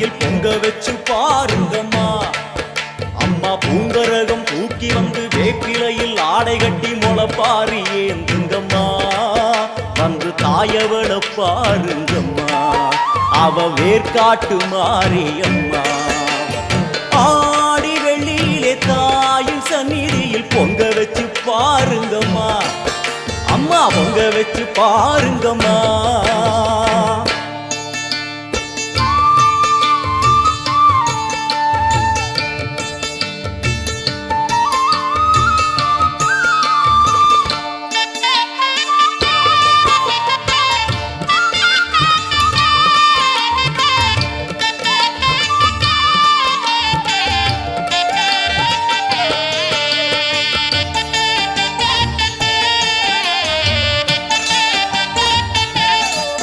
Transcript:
சந்நிதியில் பொங்க வச்சு பாருங்கம்மா. அம்மா பூங்கரகம் தூக்கி வந்து வேப்பிலையில் ஆடை கட்டி முளைப்பாரி ஏந்துங்கம்மா. வந்து தாயவள பாருங்கம்மா, அவ வேர்காட்டு மாரியம்மா. ஆடி வெள்ளியிலே தாயின் சந்நிதியில் பொங்க வச்சு பாருங்கம்மா. அம்மா பொங்க வச்சு பாருங்கம்மா.